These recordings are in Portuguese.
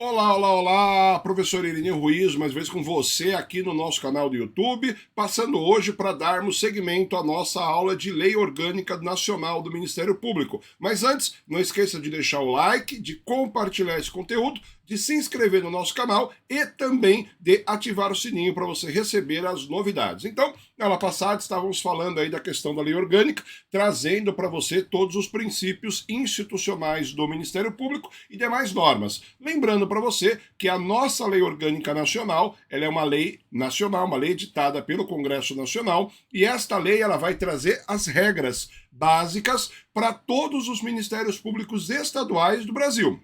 Olá, olá, olá, professor Irineu Ruiz, mais vezes com você aqui no nosso canal do YouTube, passando hoje para darmos seguimento à nossa aula de Lei Orgânica Nacional do Ministério Público. Mas antes, não esqueça de deixar o like, de compartilhar esse conteúdo, de se inscrever no nosso canal e também de ativar o sininho para você receber as novidades. Então, na aula passada estávamos falando aí da questão da lei orgânica, trazendo para você todos os princípios institucionais do Ministério Público e demais normas. Lembrando para você que a nossa lei orgânica nacional, ela é uma lei nacional, uma lei editada pelo Congresso Nacional, e esta lei ela vai trazer as regras básicas para todos os ministérios públicos estaduais do Brasil.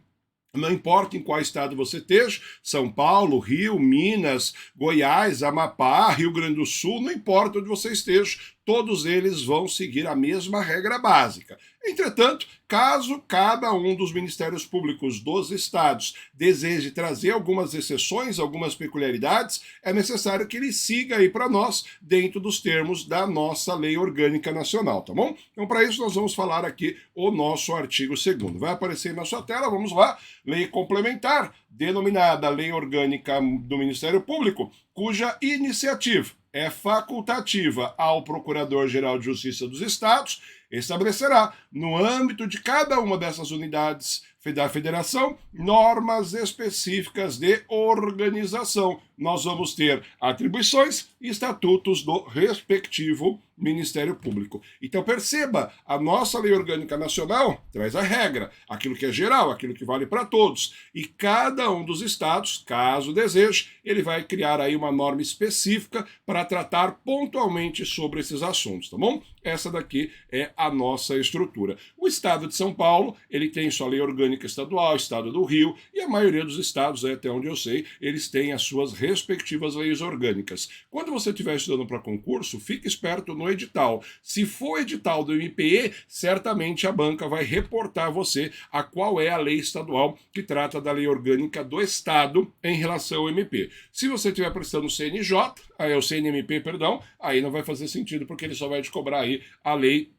Não importa em qual estado você esteja, São Paulo, Rio, Minas, Goiás, Amapá, Rio Grande do Sul, não importa onde você esteja, todos eles vão seguir a mesma regra básica. Entretanto, caso cada um dos ministérios públicos dos estados deseje trazer algumas exceções, algumas peculiaridades, é necessário que ele siga aí para nós dentro dos termos da nossa lei orgânica nacional, tá bom? Então, para isso, nós vamos falar aqui o nosso artigo 2º. Vai aparecer aí na sua tela, vamos lá. Lei complementar, denominada Lei Orgânica do Ministério Público, cuja iniciativa é facultativa ao Procurador-Geral de Justiça dos Estados, estabelecerá, no âmbito de cada uma dessas unidades da Federação, normas específicas de organização. Nós vamos ter atribuições e estatutos do respectivo Ministério Público. Então perceba, a nossa Lei Orgânica Nacional traz a regra, aquilo que é geral, aquilo que vale para todos. E cada um dos estados, caso deseje, ele vai criar aí uma norma específica para tratar pontualmente sobre esses assuntos, tá bom? Essa daqui é a nossa estrutura. O estado de São Paulo, ele tem sua lei orgânica estadual, o estado do Rio, e a maioria dos estados, até onde eu sei, eles têm as suas respectivas leis orgânicas. Quando você estiver estudando para concurso, fique esperto no edital. Se for edital do MPE, certamente a banca vai reportar a você a qual é a lei estadual que trata da lei orgânica do estado em relação ao MP. Se você estiver prestando o CNJ, o CNMP, perdão, aí não vai fazer sentido porque ele só vai te cobrar aí a lei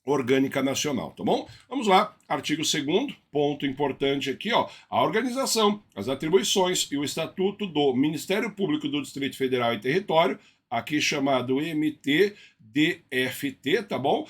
orgânica nacional, tá bom? Vamos lá, artigo 2º, ponto importante aqui, ó, a organização, as atribuições e o estatuto do Ministério Público do Distrito Federal e Território, aqui chamado MTDFT, tá bom?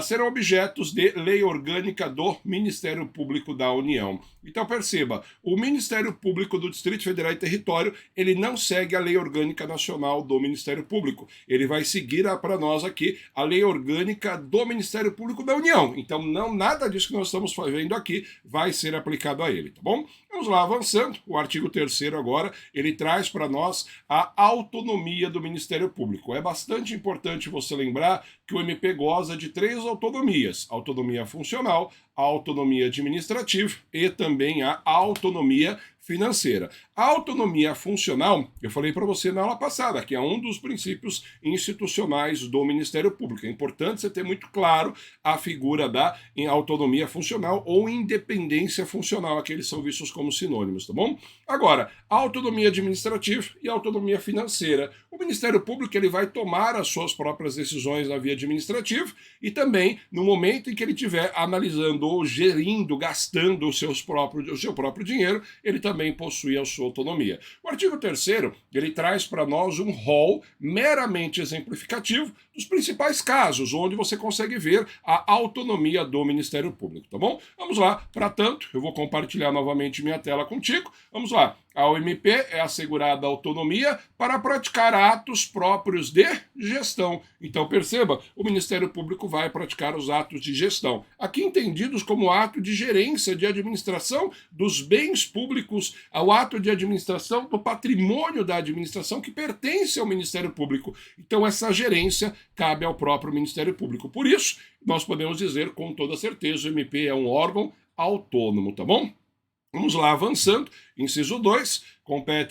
Serão objetos de lei orgânica do Ministério Público da União. Então perceba, o Ministério Público do Distrito Federal e Território, ele não segue a lei orgânica nacional do Ministério Público. Ele vai seguir para nós aqui a lei orgânica do Ministério Público da União. Então nada disso que nós estamos fazendo aqui vai ser aplicado a ele, tá bom? Vamos lá, avançando. O artigo 3º agora, ele traz para nós a autonomia do Ministério Público. É bastante importante você lembrar que o MP goza de 3 autonomias: autonomia funcional, a autonomia administrativa e também a autonomia financeira. A autonomia funcional, eu falei para você na aula passada, que é um dos princípios institucionais do Ministério Público. É importante você ter muito claro a figura da autonomia funcional ou independência funcional, aqui eles são vistos como sinônimos, tá bom? Agora, a autonomia administrativa e a autonomia financeira. O Ministério Público ele vai tomar as suas próprias decisões na via administrativa e também no momento em que ele estiver analisando ou gerindo, gastando o seu próprio dinheiro, ele também possui a sua autonomia. O artigo 3º, ele traz para nós um rol meramente exemplificativo dos principais casos onde você consegue ver a autonomia do Ministério Público, tá bom? Vamos lá, para tanto, eu vou compartilhar novamente minha tela contigo. Vamos lá. Ao MP é assegurada autonomia para praticar atos próprios de gestão. Então perceba, o Ministério Público vai praticar os atos de gestão, aqui entendidos como ato de gerência, de administração dos bens públicos, ao ato de administração do patrimônio da administração que pertence ao Ministério Público. Então essa gerência cabe ao próprio Ministério Público. Por isso, nós podemos dizer com toda certeza, o MP é um órgão autônomo, tá bom? Vamos lá, avançando. Inciso 2,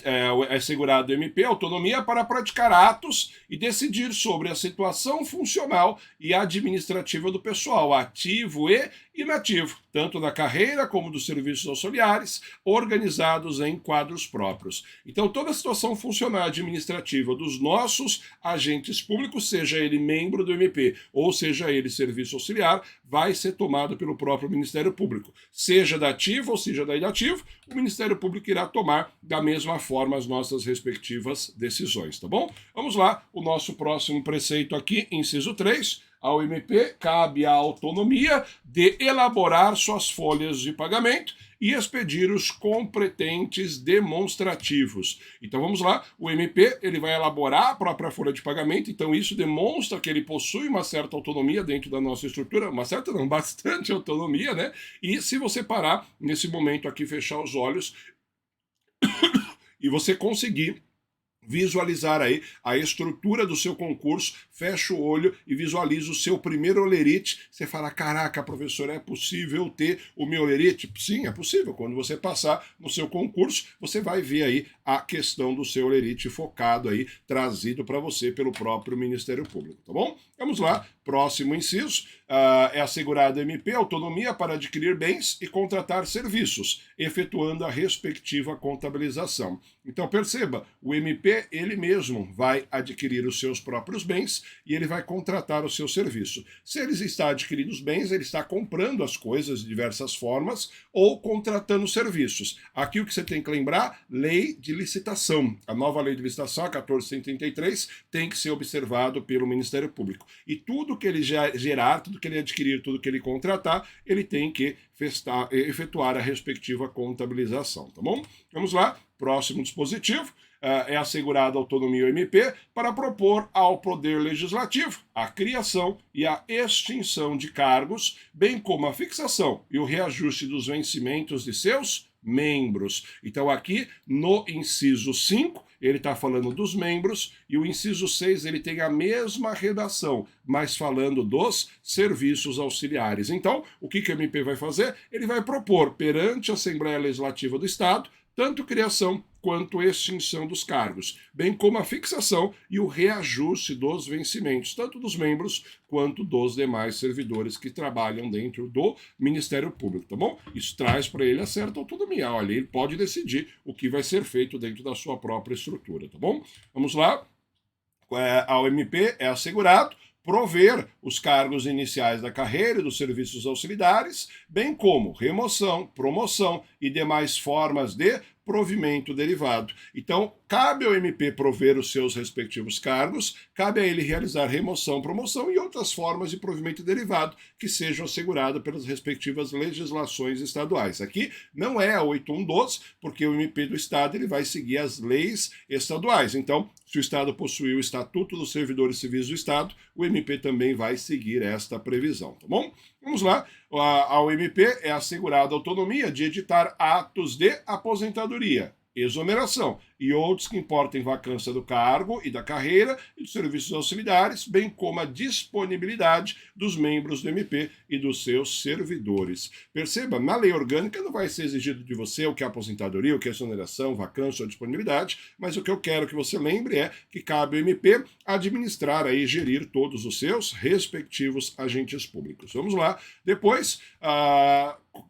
é assegurado ao MP autonomia para praticar atos e decidir sobre a situação funcional e administrativa do pessoal, ativo e inativo, tanto da carreira como dos serviços auxiliares, organizados em quadros próprios. Então, toda a situação funcional administrativa dos nossos agentes públicos, seja ele membro do MP ou seja ele serviço auxiliar, vai ser tomado pelo próprio Ministério Público. Seja da ativo ou seja da inativo, o Ministério Público Público irá tomar da mesma forma as nossas respectivas decisões, tá bom? Vamos lá, o nosso próximo preceito aqui, inciso 3. Ao MP cabe a autonomia de elaborar suas folhas de pagamento e expedir os competentes demonstrativos. Então vamos lá, o MP ele vai elaborar a própria folha de pagamento, então isso demonstra que ele possui uma certa autonomia dentro da nossa estrutura, uma certa não, bastante autonomia, né? E se você parar nesse momento aqui, fechar os olhos e você conseguir visualizar aí a estrutura do seu concurso, fecha o olho e visualiza o seu primeiro olerite. Você fala, caraca, professor, é possível ter o meu olerite? Sim, é possível. Quando você passar no seu concurso, você vai ver aí a questão do seu olerite focado aí, trazido para você pelo próprio Ministério Público, tá bom? Vamos lá, próximo inciso. É assegurada MP autonomia para adquirir bens e contratar serviços, efetuando a respectiva contabilização. Então perceba, o MP ele mesmo vai adquirir os seus próprios bens e ele vai contratar o seu serviço. Se ele está adquirindo os bens, ele está comprando as coisas de diversas formas ou contratando serviços. Aqui o que você tem que lembrar, lei de licitação. A nova lei de licitação, a 1433, tem que ser observado pelo Ministério Público. E tudo que ele gerar, tudo que ele adquirir, tudo que ele contratar, ele tem que efetuar a respectiva contabilização, tá bom? Vamos lá, próximo dispositivo. É assegurada a autonomia ao MP para propor ao Poder Legislativo a criação e a extinção de cargos, bem como a fixação e o reajuste dos vencimentos de seus membros. Então aqui no inciso 5, ele está falando dos membros, e o inciso 6 ele tem a mesma redação, mas falando dos serviços auxiliares. Então, o que o MP vai fazer? Ele vai propor perante a Assembleia Legislativa do Estado tanto criação quanto extinção dos cargos, bem como a fixação e o reajuste dos vencimentos, tanto dos membros quanto dos demais servidores que trabalham dentro do Ministério Público, tá bom? Isso traz para ele a certa autonomia. Olha, ele pode decidir o que vai ser feito dentro da sua própria estrutura, tá bom? Vamos lá. Ao MP é assegurado prover os cargos iniciais da carreira e dos serviços auxiliares, bem como remoção, promoção e demais formas de provimento derivado. Então, cabe ao MP prover os seus respectivos cargos, cabe a ele realizar remoção, promoção e outras formas de provimento derivado que sejam asseguradas pelas respectivas legislações estaduais. Aqui não é a 8112, porque o MP do Estado ele vai seguir as leis estaduais. Então, se o Estado possuir o Estatuto dos Servidores Civis do Estado, o MP também vai seguir esta previsão, tá bom? Vamos lá. Ao MP é assegurada a autonomia de editar atos de aposentadoria, exoneração e outros que importem vacância do cargo e da carreira e dos serviços auxiliares, bem como a disponibilidade dos membros do MP e dos seus servidores. Perceba, na lei orgânica não vai ser exigido de você o que é aposentadoria, o que é exoneração, vacância ou disponibilidade, mas o que eu quero que você lembre é que cabe ao MP administrar e gerir todos os seus respectivos agentes públicos. Vamos lá. Depois,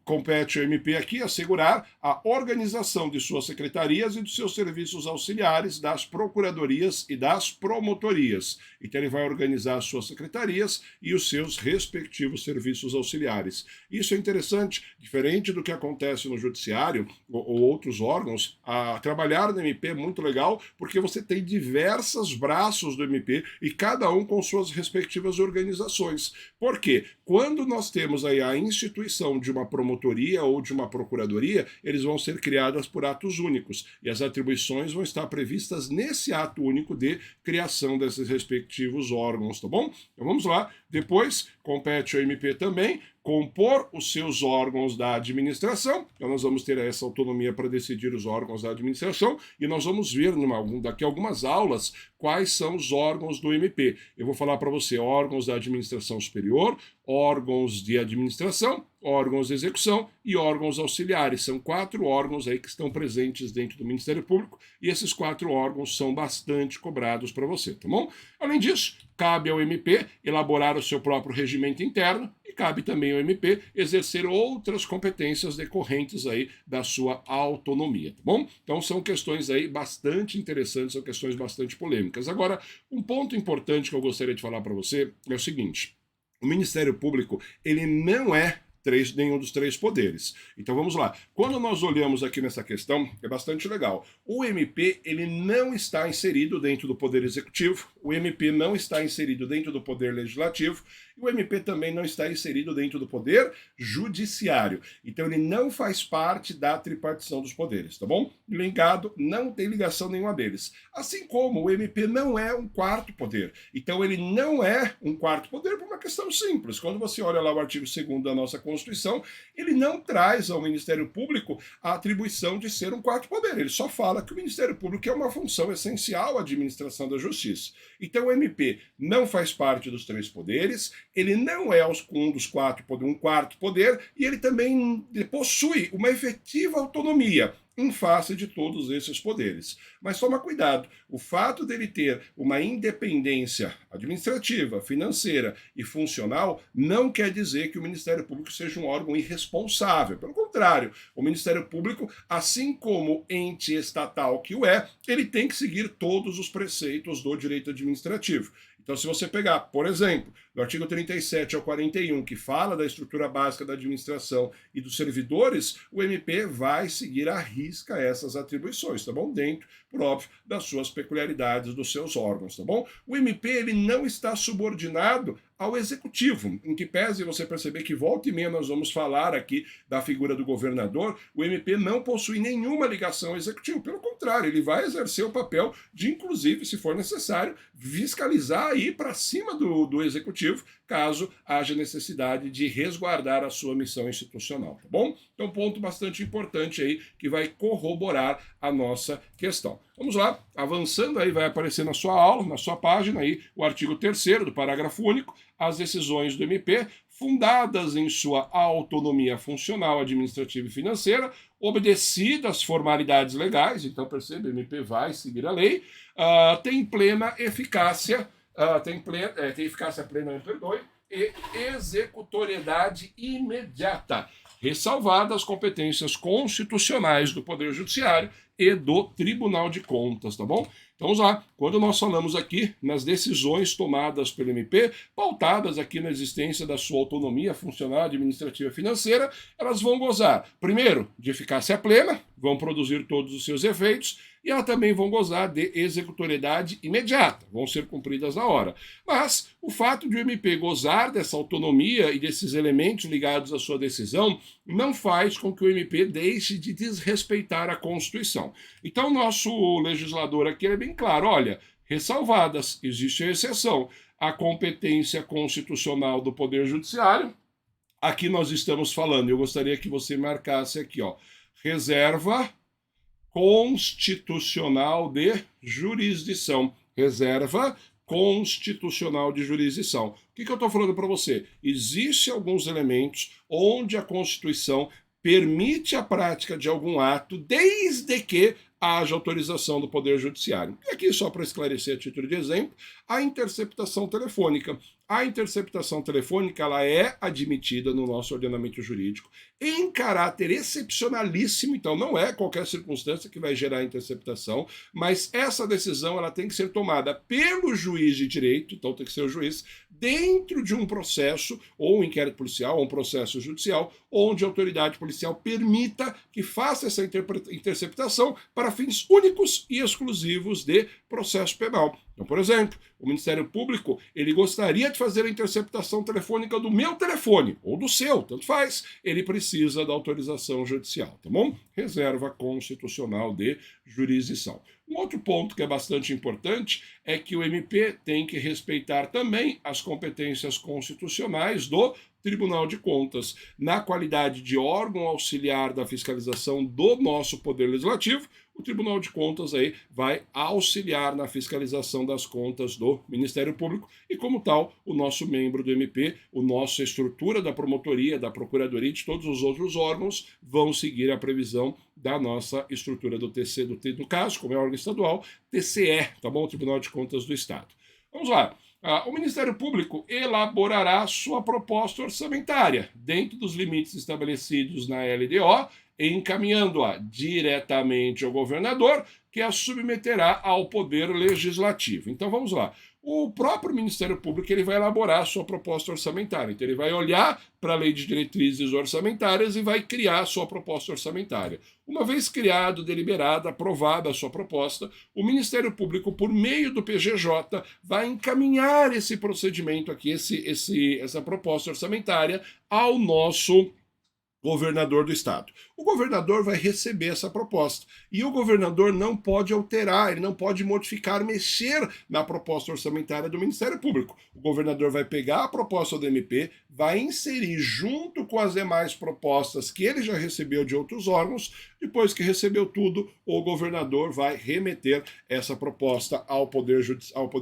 compete ao MP aqui assegurar a organização de suas secretarias e dos seus serviços auxiliares, das procuradorias e das promotorias. Então ele vai organizar as suas secretarias e os seus respectivos serviços auxiliares. Isso é interessante, diferente do que acontece no judiciário ou outros órgãos, trabalhar no MP é muito legal porque você tem diversos braços do MP e cada um com suas respectivas organizações. Por quê? Quando nós temos aí a instituição de uma promotoria ou de uma procuradoria, eles vão ser criadas por atos únicos e as atribuições vão estar previstas nesse ato único de criação desses respectivos órgãos, tá bom? Então vamos lá. Depois, compete ao MP também compor os seus órgãos da administração. Então nós vamos ter essa autonomia para decidir os órgãos da administração e nós vamos ver daqui a algumas aulas quais são os órgãos do MP. Eu vou falar para você órgãos da administração superior, órgãos de administração, órgãos de execução e órgãos auxiliares. São 4 órgãos aí que estão presentes dentro do Ministério Público e esses 4 órgãos são bastante cobrados para você, tá bom? Além disso, cabe ao MP elaborar o seu próprio regimento interno e cabe também ao MP exercer outras competências decorrentes aí da sua autonomia, tá bom? Então são questões aí bastante interessantes, são questões bastante polêmicas. Agora, um ponto importante que eu gostaria de falar para você é o seguinte: o Ministério Público, ele não é nenhum dos três poderes. Então vamos lá. Quando nós olhamos aqui nessa questão, é bastante legal. O MP ele não está inserido dentro do Poder Executivo, o MP não está inserido dentro do Poder Legislativo, e o MP também não está inserido dentro do Poder Judiciário. Então ele não faz parte da tripartição dos poderes, tá bom? Ligado, não tem ligação nenhuma deles. Assim como o MP não é um quarto poder. Então ele não é um quarto poder por uma questão simples. Quando você olha lá o artigo 2º da nossa Constituição, ele não traz ao Ministério Público a atribuição de ser um quarto poder. Ele só fala que o Ministério Público é uma função essencial à administração da justiça. Então o MP não faz parte dos três poderes, ele não é um quarto poder, e ele também possui uma efetiva autonomia em face de todos esses poderes. Mas toma cuidado, o fato dele ter uma independência administrativa, financeira e funcional não quer dizer que o Ministério Público seja um órgão irresponsável. Pelo contrário, o Ministério Público, assim como ente estatal que o é, ele tem que seguir todos os preceitos do direito administrativo. Então, se você pegar, por exemplo, do artigo 37 ao 41, que fala da estrutura básica da administração e dos servidores, o MP vai seguir à risca essas atribuições, tá bom? Dentro, por óbvio, das suas peculiaridades, dos seus órgãos, tá bom? O MP, ele não está subordinado ao executivo, em que pese você perceber que volta e meia nós vamos falar aqui da figura do governador, o MP não possui nenhuma ligação ao executivo, pelo contrário, ele vai exercer o papel de, inclusive, se for necessário, fiscalizar e ir para cima do executivo, caso haja necessidade de resguardar a sua missão institucional, tá bom? Então, ponto bastante importante aí que vai corroborar a nossa questão. Vamos lá, avançando aí, vai aparecer na sua aula, na sua página aí, o artigo 3º do parágrafo único, as decisões do MP, fundadas em sua autonomia funcional, administrativa e financeira, obedecidas às formalidades legais, então percebe, o MP vai seguir a lei, tem plena eficácia, tem eficácia plena, me perdoe, e executoriedade imediata, ressalvadas as competências constitucionais do Poder Judiciário e do Tribunal de Contas, tá bom? Então vamos lá, quando nós falamos aqui nas decisões tomadas pelo MP, pautadas aqui na existência da sua autonomia funcional, administrativa e financeira, elas vão gozar, primeiro, de eficácia plena, vão produzir todos os seus efeitos, e elas também vão gozar de executoriedade imediata, vão ser cumpridas na hora. Mas o fato de o MP gozar dessa autonomia e desses elementos ligados à sua decisão não faz com que o MP deixe de desrespeitar a Constituição. Então, o nosso legislador aqui é bem claro, olha, ressalvadas, existe a exceção, a competência constitucional do Poder Judiciário, aqui nós estamos falando, eu gostaria que você marcasse aqui, ó, reserva constitucional de jurisdição. Reserva constitucional de jurisdição. O que eu estou falando para você? Existem alguns elementos onde a Constituição permite a prática de algum ato, desde que haja autorização do Poder Judiciário. E aqui, só para esclarecer a título de exemplo, a interceptação telefônica. A interceptação telefônica ela é admitida no nosso ordenamento jurídico em caráter excepcionalíssimo, então não é qualquer circunstância que vai gerar interceptação, mas essa decisão ela tem que ser tomada pelo juiz de direito, então tem que ser o juiz, dentro de um processo, ou um inquérito policial, ou um processo judicial, onde a autoridade policial permita que faça essa interceptação para fins únicos e exclusivos de processo penal. Então, por exemplo, o Ministério Público, ele gostaria de fazer a interceptação telefônica do meu telefone, ou do seu, tanto faz, ele precisa da autorização judicial, tá bom? Reserva constitucional de jurisdição. Um outro ponto que é bastante importante é que o MP tem que respeitar também as competências constitucionais do Tribunal de Contas, na qualidade de órgão auxiliar da fiscalização do nosso Poder Legislativo. O Tribunal de Contas aí vai auxiliar na fiscalização das contas do Ministério Público e, como tal, o nosso membro do MP, a nossa estrutura da promotoria, da procuradoria e de todos os outros órgãos vão seguir a previsão da nossa estrutura do TC, no caso, como é órgão estadual, TCE, tá bom? O Tribunal de Contas do Estado. Vamos lá. O Ministério Público elaborará sua proposta orçamentária dentro dos limites estabelecidos na LDO encaminhando-a diretamente ao governador, que a submeterá ao Poder Legislativo. Então vamos lá. O próprio Ministério Público ele vai elaborar a sua proposta orçamentária. Então ele vai olhar para a Lei de Diretrizes Orçamentárias e vai criar a sua proposta orçamentária. Uma vez criado, deliberada, aprovada a sua proposta, o Ministério Público, por meio do PGJ, vai encaminhar esse procedimento aqui, essa proposta orçamentária, ao nosso governador do estado. O governador vai receber essa proposta e o governador não pode alterar, ele não pode modificar, mexer na proposta orçamentária do Ministério Público. O governador vai pegar a proposta do MP, vai inserir junto com as demais propostas que ele já recebeu de outros órgãos. Depois que recebeu tudo, o governador vai remeter essa proposta ao Poder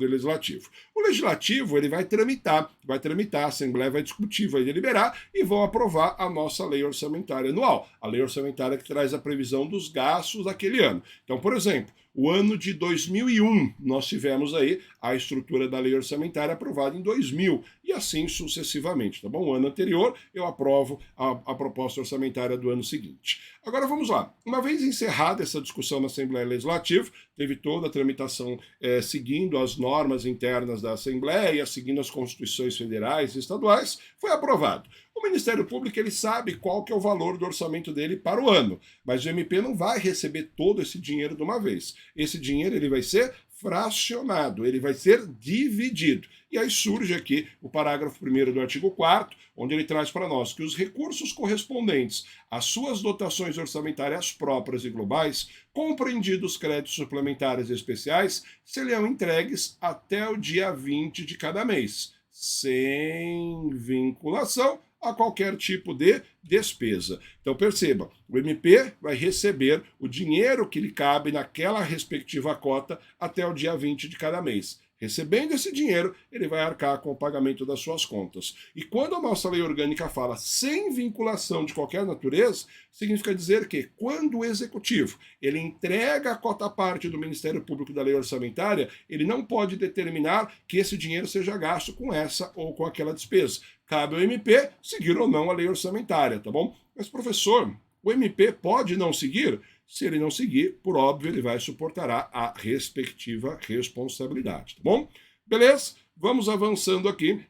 Legislativo. O Legislativo ele vai tramitar, a Assembleia vai discutir, vai deliberar e vão aprovar a nossa lei orçamentária anual. A lei orçamentária que traz a previsão dos gastos daquele ano. Então, por exemplo, o ano de 2001, nós tivemos aí a estrutura da lei orçamentária aprovada em 2000, e assim sucessivamente, tá bom? O ano anterior, eu aprovo a proposta orçamentária do ano seguinte. Agora vamos lá. Uma vez encerrada essa discussão na Assembleia Legislativa, teve toda a tramitação seguindo as normas internas da Assembleia, seguindo as constituições federais e estaduais, foi aprovado. O Ministério Público ele sabe qual que é o valor do orçamento dele para o ano, mas o MP não vai receber todo esse dinheiro de uma vez. Esse dinheiro ele vai ser fracionado, ele vai ser dividido. E aí surge aqui o parágrafo 1º do artigo 4º, onde ele traz para nós que os recursos correspondentes às suas dotações orçamentárias próprias e globais, compreendidos créditos suplementares e especiais, serão entregues até o dia 20 de cada mês, sem vinculação a qualquer tipo de despesa. Então perceba, o MP vai receber o dinheiro que lhe cabe naquela respectiva cota até o dia 20 de cada mês. Recebendo esse dinheiro, ele vai arcar com o pagamento das suas contas. E quando a nossa lei orgânica fala sem vinculação de qualquer natureza, significa dizer que quando o executivo ele entrega a cota parte do Ministério Público da lei orçamentária, ele não pode determinar que esse dinheiro seja gasto com essa ou com aquela despesa. Cabe ao MP seguir ou não a lei orçamentária, tá bom? Mas, professor, o MP pode não seguir? Se ele não seguir, por óbvio, ele vai suportará a respectiva responsabilidade, tá bom? Beleza? Vamos avançando aqui.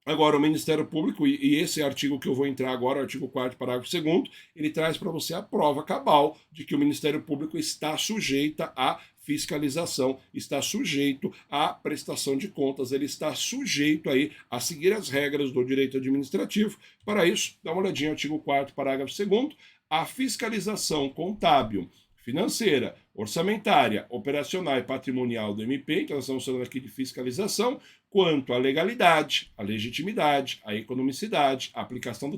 Agora, o Ministério Público, e esse artigo que eu vou entrar agora, o artigo 4º, parágrafo 2º, ele traz para você a prova cabal de que o Ministério Público está sujeita à fiscalização, está sujeito à prestação de contas, ele está sujeito aí a seguir as regras do direito administrativo. Para isso, dá uma olhadinha no artigo 4º, parágrafo 2º, a fiscalização contábil, financeira, orçamentária, operacional e patrimonial do MP, então nós estamos falando aqui de fiscalização, quanto à legalidade, à legitimidade, à economicidade, à aplicação,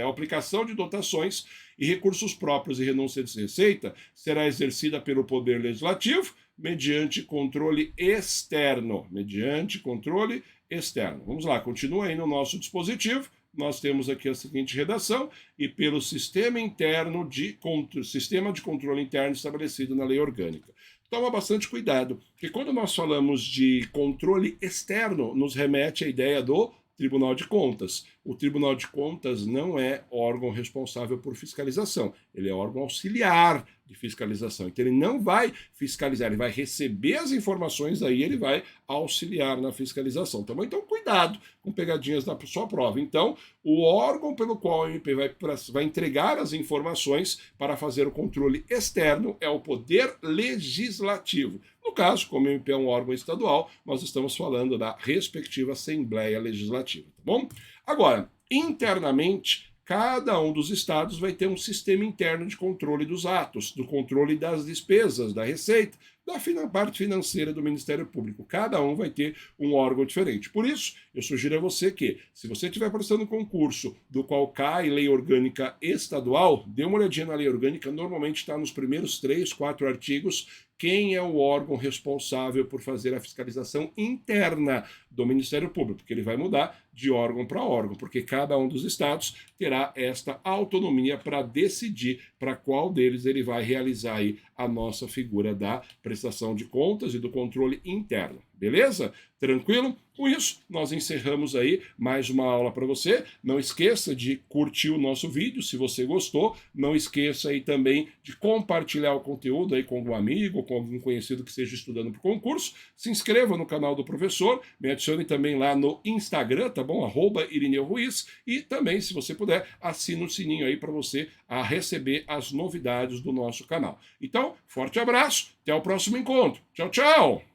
aplicação de dotações e recursos próprios e renúncia de receita, será exercida pelo Poder Legislativo mediante controle externo. Mediante controle externo. Vamos lá, continua aí no nosso dispositivo. Nós temos aqui a seguinte redação: e pelo sistema de controle interno estabelecido na lei orgânica. Toma bastante cuidado, porque quando nós falamos de controle externo, nos remete à ideia do Tribunal de Contas. O Tribunal de Contas não é órgão responsável por fiscalização, ele é órgão auxiliar de fiscalização. Então ele não vai fiscalizar, ele vai receber as informações, aí ele vai auxiliar na fiscalização. Então cuidado com pegadinhas da sua prova. Então, o órgão pelo qual o MP vai entregar as informações para fazer o controle externo é o Poder Legislativo. No caso, como o MP é um órgão estadual, nós estamos falando da respectiva Assembleia Legislativa, tá bom? Agora, internamente, cada um dos estados vai ter um sistema interno de controle dos atos, do controle das despesas, da receita, da parte financeira do Ministério Público. Cada um vai ter um órgão diferente. Por isso, eu sugiro a você que, se você estiver prestando concurso do qual cai lei orgânica estadual, dê uma olhadinha na lei orgânica, normalmente está nos primeiros 3, 4 artigos, quem é o órgão responsável por fazer a fiscalização interna do Ministério Público, porque ele vai mudar de órgão para órgão, porque cada um dos estados terá esta autonomia para decidir para qual deles ele vai realizar aí a nossa figura da prestação de contas e do controle interno. beleza? Tranquilo? Com isso, nós encerramos aí mais uma aula para você. Não esqueça de curtir o nosso vídeo, se você gostou. Não esqueça aí também de compartilhar o conteúdo aí com algum amigo, com algum conhecido que esteja estudando para o concurso. Se inscreva no canal do professor, me adicione também lá no Instagram, tá bom? @Irineu Ruiz. E também, se você puder, assine o sininho aí para você receber as novidades do nosso canal. Então, forte abraço, até o próximo encontro. Tchau, tchau!